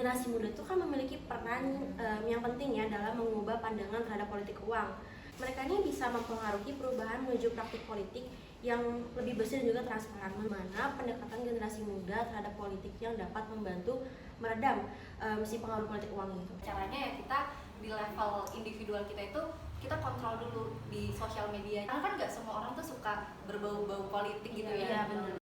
generasi muda itu kan memiliki peran yang penting ya dalam mengubah pandangan terhadap politik uang. Mereka ini bisa mempengaruhi perubahan menuju praktik politik yang lebih bersih dan juga transparan, mana pendekatan generasi muda terhadap politik yang dapat membantu meredam si pengaruh politik uang itu. Caranya ya kita di level individual kita itu kita kontrol dulu di sosial media. Karena kan nggak semua orang tuh suka berbau-bau politik gitu ya. Iya benar.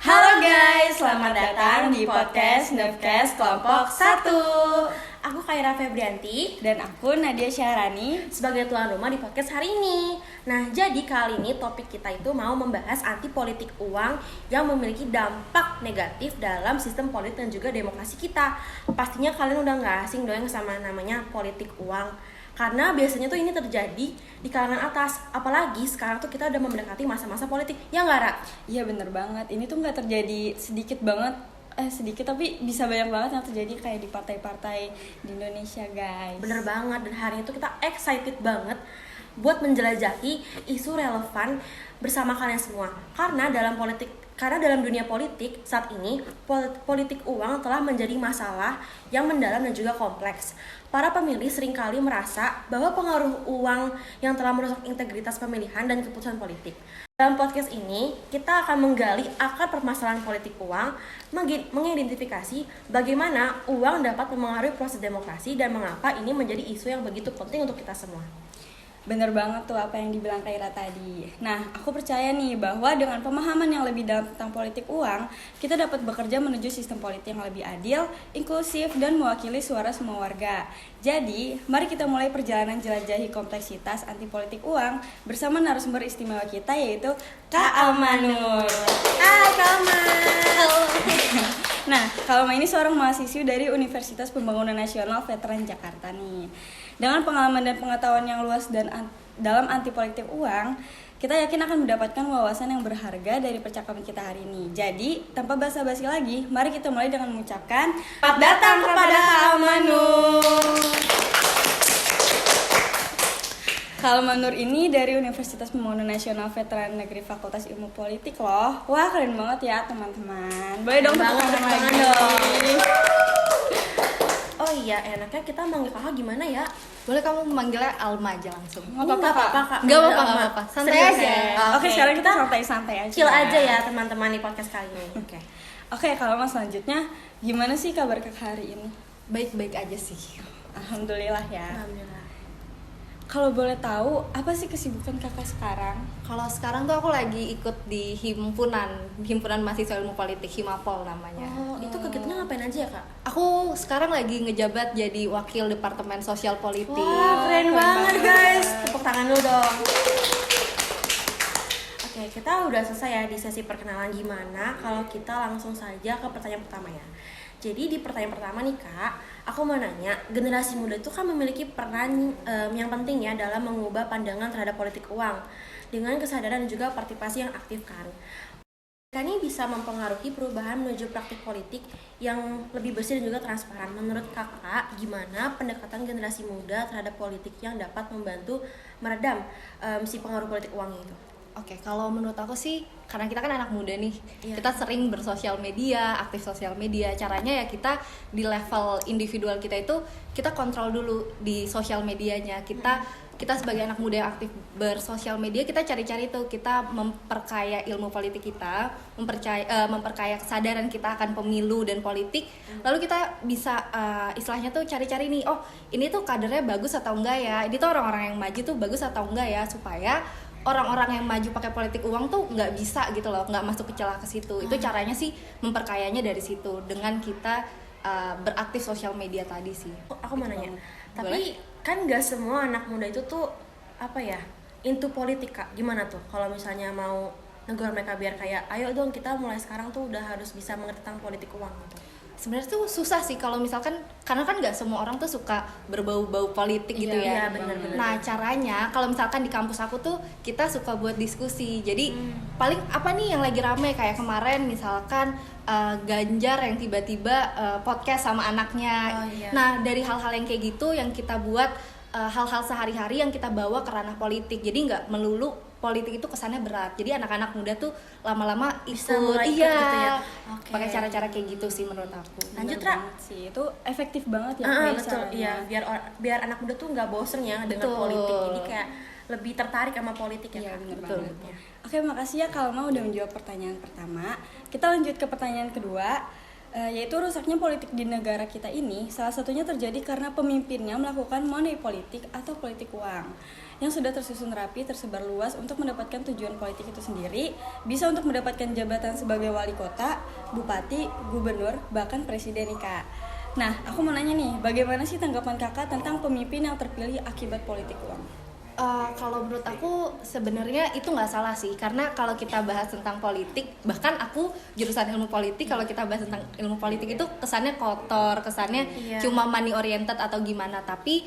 Halo guys, selamat datang di podcast Nefcast kelompok 1. Aku Khaira Febrianti Dan aku Nadia Syahrani sebagai tuan rumah di podcast hari ini. Nah, jadi kali ini topik kita itu mau membahas anti politik uang yang memiliki dampak negatif dalam sistem politik dan juga demokrasi kita. Pastinya kalian udah gak asing dong sama namanya politik uang, karena biasanya tuh ini terjadi di kalangan atas. Apalagi sekarang tuh kita udah mendekati masa-masa politik, ya nggak, Ra? Iya bener banget, ini tuh gak terjadi sedikit tapi bisa banyak banget yang terjadi kayak di partai-partai di Indonesia guys. Bener banget, dan hari itu kita excited banget buat menjelajahi isu relevan bersama kalian semua. Karena dalam dunia politik saat ini, politik uang telah menjadi masalah yang mendalam dan juga kompleks. Para pemilih seringkali merasa bahwa pengaruh uang yang telah merusak integritas pemilihan dan keputusan politik. Dalam podcast ini, kita akan menggali akar permasalahan politik uang, mengidentifikasi bagaimana uang dapat mempengaruhi proses demokrasi dan mengapa ini menjadi isu yang begitu penting untuk kita semua. Bener banget tuh apa yang dibilang Khaira tadi. Nah, aku percaya nih bahwa dengan pemahaman yang lebih dalam tentang politik uang, kita dapat bekerja menuju sistem politik yang lebih adil, inklusif, dan mewakili suara semua warga. Jadi, mari kita mulai perjalanan jelajahi kompleksitas anti politik uang bersama narasumber istimewa kita yaitu Kak Almanur. Hai Kak Alma. Halo. Nah, Kak Alma ini seorang mahasiswi dari Universitas Pembangunan Nasional Veteran Jakarta nih. Dengan pengalaman dan pengetahuan yang luas dan dalam anti politik uang, kita yakin akan mendapatkan wawasan yang berharga dari percakapan kita hari ini. Jadi, tanpa basa-basi lagi, mari kita mulai dengan mengucapkan Selamat datang kepada Kak Almanur. Kak Almanur ini dari Universitas Pembangunan Nasional Veteran Negeri Fakultas Ilmu Politik loh. Wah, keren banget ya teman-teman. Boleh dong tepuk tangan lagi. Oh iya, enaknya kita manggil kakak gimana ya? Boleh kamu manggilnya Alma aja langsung. Nggak apa-apa, Kak. Nggak apa-apa. Santai Serius aja. ya? Oke, sekarang kita santai-santai aja. Chill aja ya teman-teman di podcast kali ini. Oke. Oke, kalau mas selanjutnya, gimana sih kabar kakak hari ini? Baik-baik aja sih. Alhamdulillah ya. Alhamdulillah. Kalau boleh tahu, apa sih kesibukan kakak sekarang? Kalau sekarang tuh aku lagi ikut di himpunan mahasiswa ilmu politik, Himapol namanya. Oh, itu kegiatannya ngapain aja ya, Kak? Aku sekarang lagi ngejabat jadi wakil departemen sosial politik. Wah, keren banget guys. Tepuk tangan dulu dong. Oke, kita udah selesai ya di sesi perkenalan. Gimana kalau kita langsung saja ke pertanyaan pertama ya. Jadi di pertanyaan pertama nih Kak, aku mau nanya, generasi muda itu kan memiliki peran yang penting ya dalam mengubah pandangan terhadap politik uang dengan kesadaran dan juga partisipasi yang aktif kan. Mereka ini bisa mempengaruhi perubahan menuju praktik politik yang lebih bersih dan juga transparan. Menurut kakak, gimana pendekatan generasi muda terhadap politik yang dapat membantu meredam si pengaruh politik uang itu? Oke, kalau menurut aku sih, karena kita kan anak muda nih, Iya. kita sering bersosial media, aktif sosial media. Caranya ya kita di level individual kita itu, kita kontrol dulu di sosial medianya. Kita sebagai anak muda yang aktif bersosial media, kita cari-cari tuh, kita memperkaya ilmu politik kita, memperkaya kesadaran kita akan pemilu dan politik. Lalu kita bisa istilahnya tuh cari-cari nih, oh ini tuh kadernya bagus atau enggak ya, ini tuh orang-orang yang maju tuh bagus atau enggak ya, supaya orang-orang yang maju pakai politik uang tuh nggak bisa gitu loh, nggak masuk ke celah ke situ. Itu caranya sih memperkayanya dari situ dengan kita beraktif sosial media tadi sih. Aku mau nanya, Boleh? tapi kan nggak semua anak muda itu tuh apa ya, into politik Kak. Gimana tuh kalau misalnya mau negur mereka biar kayak, ayo dong kita mulai sekarang tuh udah harus bisa mengerti tentang politik uang gitu. Sebenarnya tuh susah sih kalau misalkan, karena kan nggak semua orang tuh suka berbau-bau politik gitu ya. Iya, benar-benar. Nah caranya kalau misalkan di kampus aku tuh kita suka buat diskusi. Jadi paling apa nih yang lagi rame, kayak kemarin misalkan Ganjar yang tiba-tiba podcast sama anaknya. Oh, iya. Nah dari hal-hal yang kayak gitu yang kita buat hal-hal sehari-hari yang kita bawa ke ranah politik. Jadi nggak melulu politik itu kesannya berat. Jadi anak-anak muda tuh lama-lama Bisa ikut, mulai ikut iya, gitu ya. Oke. pakai cara-cara kayak gitu sih menurut aku. Lanjut, Bener Ra. banget sih, itu efektif banget ya Betul, caranya. iya, biar anak muda tuh nggak bosen ya dengan Betul. politik, jadi kayak lebih tertarik sama politik ya. Iya, Kak? bener Betul. banget. Oke, makasih ya Kalma udah menjawab pertanyaan pertama. Kita lanjut ke pertanyaan kedua, yaitu rusaknya politik di negara kita ini salah satunya terjadi karena pemimpinnya melakukan money politik atau politik uang yang sudah tersusun rapi, tersebar luas untuk mendapatkan tujuan politik itu sendiri, bisa untuk mendapatkan jabatan sebagai wali kota, bupati, gubernur, bahkan presiden nih Kak. Nah, aku mau nanya nih, bagaimana sih tanggapan kakak tentang pemimpin yang terpilih akibat politik uang? Kalau menurut aku sebenarnya itu nggak salah sih, karena kalau kita bahas tentang politik, bahkan aku jurusan ilmu politik, kalau kita bahas tentang ilmu politik itu kesannya kotor, kesannya Iya. cuma money oriented atau gimana. Tapi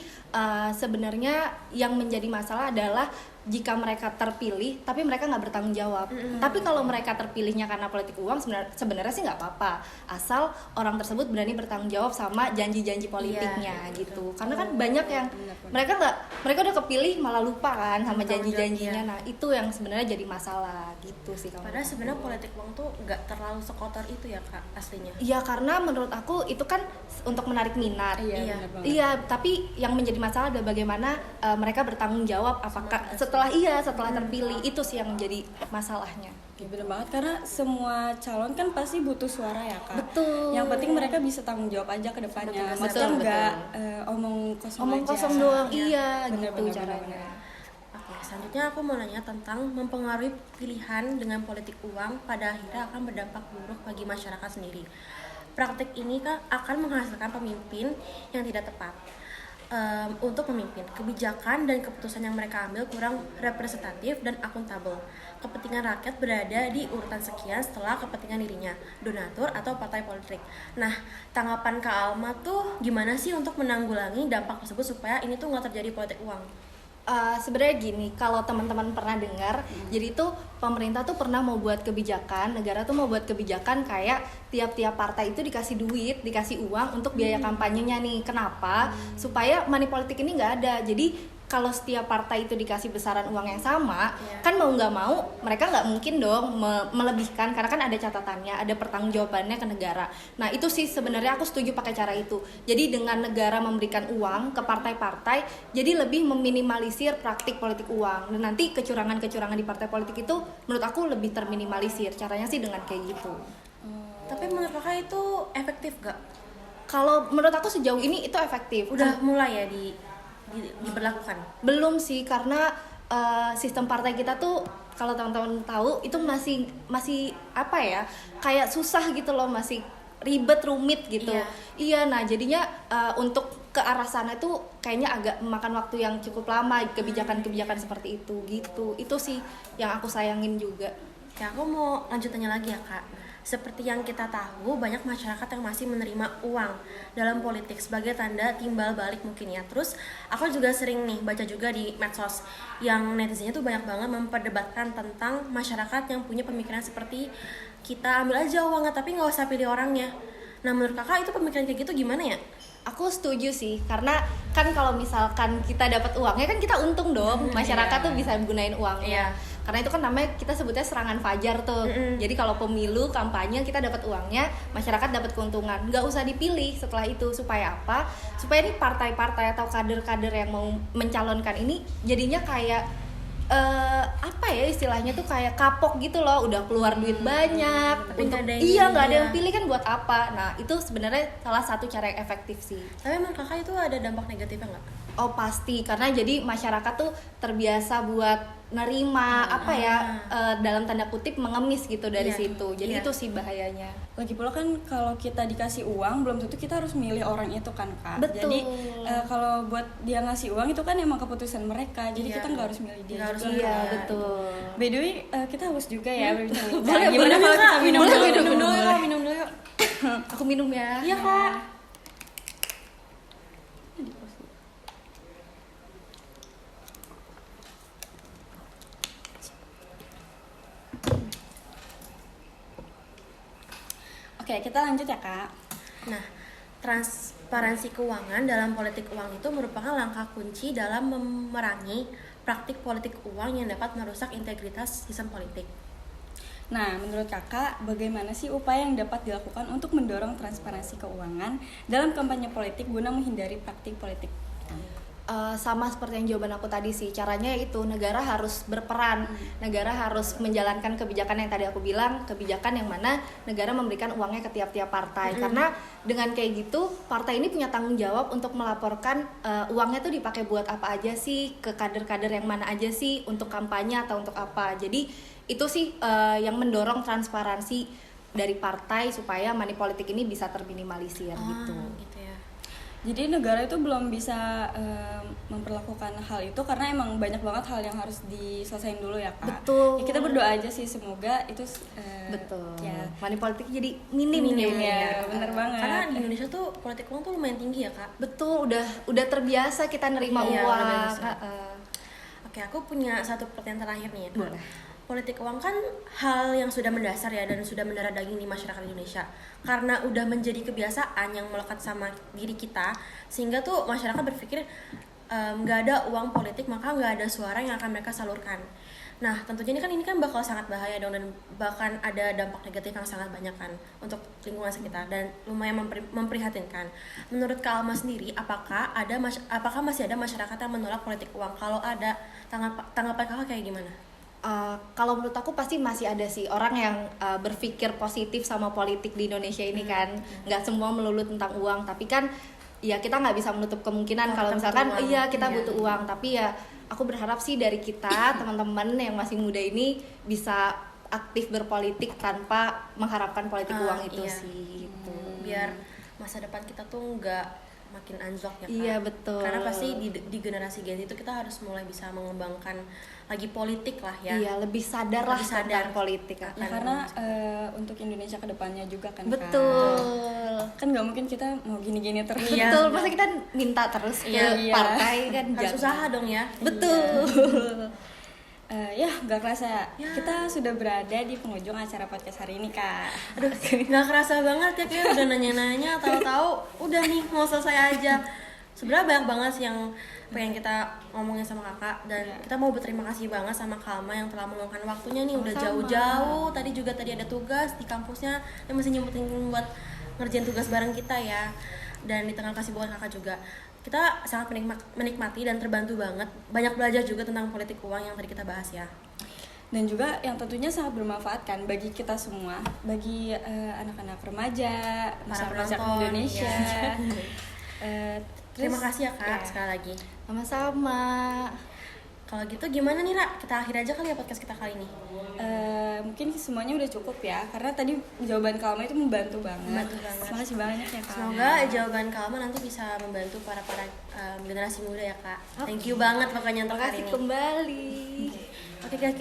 sebenarnya yang menjadi masalah adalah jika mereka terpilih tapi mereka nggak bertanggung jawab. Tapi kalau mereka terpilihnya karena politik uang, sebenarnya sih nggak apa-apa, asal orang tersebut berani bertanggung jawab sama janji-janji politiknya Iya, gitu. Karena kan banyak yang mereka udah kepilih malah lupa kan sama Bertanggung janji-janjinya. jawab, Nah itu yang sebenarnya jadi masalah gitu sih kalau Padahal menurut sebenarnya aku. politik uang tuh nggak terlalu sekotor itu ya Kak aslinya. Iya, karena menurut aku itu kan untuk menarik minat. Iya. bener banget. Iya, tapi yang menjadi masalah adalah bagaimana mereka bertanggung jawab apakah setelah terpilih, itu sih yang menjadi masalahnya. Ya bener banget, karena semua calon kan pasti butuh suara ya Kak. Betul. Yang penting mereka bisa tanggung jawab aja ke depannya. Betul, Maksudnya betul. nggak omong kosong Omong aja. kosong doang, Ya, iya bener, gitu bener, caranya. bener. Oke, selanjutnya aku mau nanya tentang mempengaruhi pilihan dengan politik uang pada akhirnya akan berdampak buruk bagi masyarakat sendiri. Praktik ini kan akan menghasilkan pemimpin yang tidak tepat untuk memimpin. Kebijakan dan keputusan yang mereka ambil kurang representatif dan akuntabel. Kepentingan rakyat berada di urutan sekian setelah kepentingan dirinya, donatur atau partai politik. Nah, tanggapan Kak Alma tuh gimana sih untuk menanggulangi dampak tersebut supaya ini tuh nggak terjadi politik uang? Sebenarnya gini, kalau teman-teman pernah dengar, jadi itu pemerintah tuh pernah mau buat kebijakan, negara tuh mau buat kebijakan kayak tiap-tiap partai itu dikasih duit, dikasih uang untuk biaya kampanyenya nih. Kenapa? Supaya money politik ini nggak ada. Jadi kalau setiap partai itu dikasih besaran uang yang sama, kan mau nggak mau mereka nggak mungkin dong melebihkan, karena kan ada catatannya, ada pertanggungjawabannya ke negara. Nah itu sih sebenarnya aku setuju pakai cara itu. Jadi dengan negara memberikan uang ke partai-partai, jadi lebih meminimalisir praktik politik uang. Dan nanti kecurangan-kecurangan di partai politik itu menurut aku lebih terminimalisir. Caranya sih dengan kayak gitu. Tapi menurut kakak itu efektif gak? Kalau menurut aku sejauh ini itu efektif. Udah mulai ya diberlakukan? Belum sih, karena sistem partai kita tuh kalau teman-teman tahu itu masih apa ya, kayak susah gitu loh, masih ribet, rumit gitu. Iya, nah jadinya untuk ke arah sana itu kayaknya agak memakan waktu yang cukup lama, kebijakan-kebijakan seperti itu gitu. Itu sih yang aku sayangin juga. Ya, aku mau lanjut tanya lagi ya Kak. Seperti yang kita tahu, banyak masyarakat yang masih menerima uang dalam politik sebagai tanda timbal balik mungkin ya. Terus aku juga sering nih baca juga di medsos yang netizennya tuh banyak banget memperdebatkan tentang masyarakat yang punya pemikiran seperti kita ambil aja uangnya tapi nggak usah pilih orangnya. Nah menurut kakak itu pemikiran kayak gitu gimana ya? Aku setuju sih, karena kan kalau misalkan kita dapat uangnya kan kita untung dong, masyarakat tuh bisa gunain uangnya. Karena itu kan namanya kita sebutnya serangan fajar tuh. Jadi kalau pemilu, kampanye kita dapat uangnya, masyarakat dapat keuntungan. Nggak usah dipilih setelah itu, supaya apa? Supaya ini partai-partai atau kader-kader yang mau mencalonkan ini jadinya kayak apa ya istilahnya tuh, kayak kapok gitu loh, udah keluar duit banyak Tapi untuk nggak ada yang nggak ada yang pilih kan buat apa. Nah itu sebenarnya salah satu cara yang efektif sih. Tapi menurut kakak itu ada dampak negatifnya nggak? Oh pasti, karena jadi masyarakat tuh terbiasa buat nerima apa ya, dalam tanda kutip mengemis gitu dari situ. Jadi itu sih bahayanya. Lagi pula kan kalau kita dikasih uang belum tentu kita harus milih orang itu kan Kak. Betul. Jadi kalau buat dia ngasih uang itu kan emang keputusan mereka. Jadi kita nggak harus milih dia. Nggak harus juga. Iya betul. By the way, kita haus juga ya berbincang-bincang. Boleh, Gimana boleh, kalau Kak? kita minum Boleh, dulu? minum dulu, Boleh. Minum dulu yuk. Aku minum ya. Iya Kak. Oke, kita lanjut ya Kak. Nah, transparansi keuangan dalam politik uang itu merupakan langkah kunci dalam memerangi praktik politik uang yang dapat merusak integritas sistem politik. Nah, menurut kakak, bagaimana sih upaya yang dapat dilakukan untuk mendorong transparansi keuangan dalam kampanye politik guna menghindari praktik politik? Sama seperti yang jawaban aku tadi sih, caranya itu negara harus berperan, negara harus menjalankan kebijakan yang tadi aku bilang, kebijakan yang mana negara memberikan uangnya ke tiap-tiap partai. Karena dengan kayak gitu, partai ini punya tanggung jawab untuk melaporkan uangnya tuh dipakai buat apa aja sih, ke kader-kader yang mana aja sih, untuk kampanye atau untuk apa. Jadi itu sih yang mendorong transparansi dari partai supaya money politik ini bisa terminimalisir gitu. Gitu ya. Jadi negara itu belum bisa memperlakukan hal itu karena emang banyak banget hal yang harus diselesaikan dulu ya, Kak. Betul. Ya, kita berdoa aja sih semoga itu Betul. Ya. Money politik jadi minim Ya, bener banget. Karena di Indonesia tuh politik uang tuh lumayan tinggi ya, Kak. Betul, udah terbiasa kita nerima Iya, uang. udah biasa. Oke, aku punya satu pertanyaan terakhir nih ya. Boleh. Politik uang kan hal yang sudah mendasar ya dan sudah mendarah daging di masyarakat Indonesia. Karena udah menjadi kebiasaan yang melekat sama diri kita, sehingga tuh masyarakat berpikir nggak ada uang politik maka nggak ada suara yang akan mereka salurkan. Nah, tentunya ini kan bakal sangat bahaya dong dan bahkan ada dampak negatif yang sangat banyak kan untuk lingkungan sekitar dan lumayan memprihatinkan. Menurut Kak Alma sendiri, apakah masih ada masyarakat yang menolak politik uang? Kalau ada, tanggapan Kakak kayak gimana? Kalau menurut aku pasti masih ada sih orang yang berpikir positif sama politik di Indonesia ini kan. Nggak semua melulu tentang uang, tapi kan ya kita nggak bisa menutup kemungkinan kalau misalkan kita butuh uang. Tapi ya aku berharap sih dari kita teman-teman yang masih muda ini bisa aktif berpolitik tanpa mengharapkan politik uang itu sih gitu. Biar masa depan kita tuh nggak makin anjlok ya, Kak. Iya, betul. Karena pasti di generasi Gen Z itu kita harus mulai bisa mengembangkan lagi politik lah ya. Iya, lebih sadar tentang politik. Ya, karena untuk Indonesia kedepannya juga kan. Betul. Kan nggak mungkin kita mau gini-gini terus. Betul, masa kita minta terus ke partai kan harus usaha dong ya. Betul. Ya nggak kerasa kita sudah berada di penghujung acara podcast hari ini, Kak. Aduh, nggak kerasa banget ya, kayak udah nanya-nanya, tahu-tahu udah nih mau selesai aja. Sebenarnya banyak banget sih yang pengen kita ngomongin sama kakak dan kita mau berterima kasih banget sama Kalma yang telah meluangkan waktunya nih udah jauh-jauh. Tadi ada tugas di kampusnya yang masih nyempetin buat ngerjain tugas bareng kita ya. Dan di tengah kasih buat kakak juga. Kita sangat menikmati dan terbantu banget. Banyak belajar juga tentang politik uang yang tadi kita bahas ya. Dan juga yang tentunya sangat bermanfaat kan bagi kita semua, bagi anak-anak remaja, Para masyarakat penonton, Indonesia. Terima kasih ya Kak sekali lagi. Sama-sama. Kalau gitu gimana nih Ra? Kita akhir aja kali ya podcast kita kali ini. Mungkin semuanya udah cukup ya, karena tadi jawaban Kalma itu membantu banget. Membantu banget. Terima kasih banyak ya Kak. Semoga jawaban Kalma nanti bisa membantu para generasi muda ya Kak. Thank you banget pokoknya untuk hari Makasih ini. kembali. Oke guys,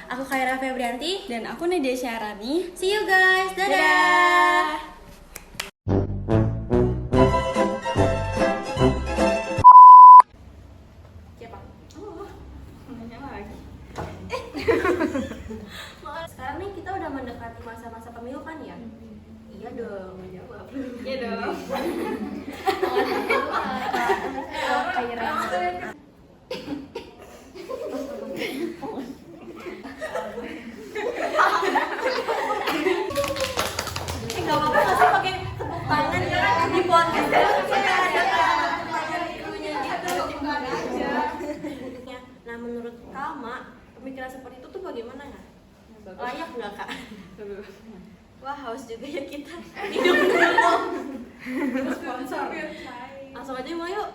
aku Khaira Febrianti. Dan aku Nadia Syarani. See you guys. Dadah. Sekarang nih kita udah mendekati masa-masa pemilu kan ya? Iya dong, menjawab. Iya dong. Gak apa-apa gak sih pakai tepuk tangan di podcast Nah menurut Kalma, pemikiran seperti itu tuh bagaimana ya? Layak nggak Kak? Wah haus juga ya kita. Minum dulu. Sponsor. Langsung aja mau yuk.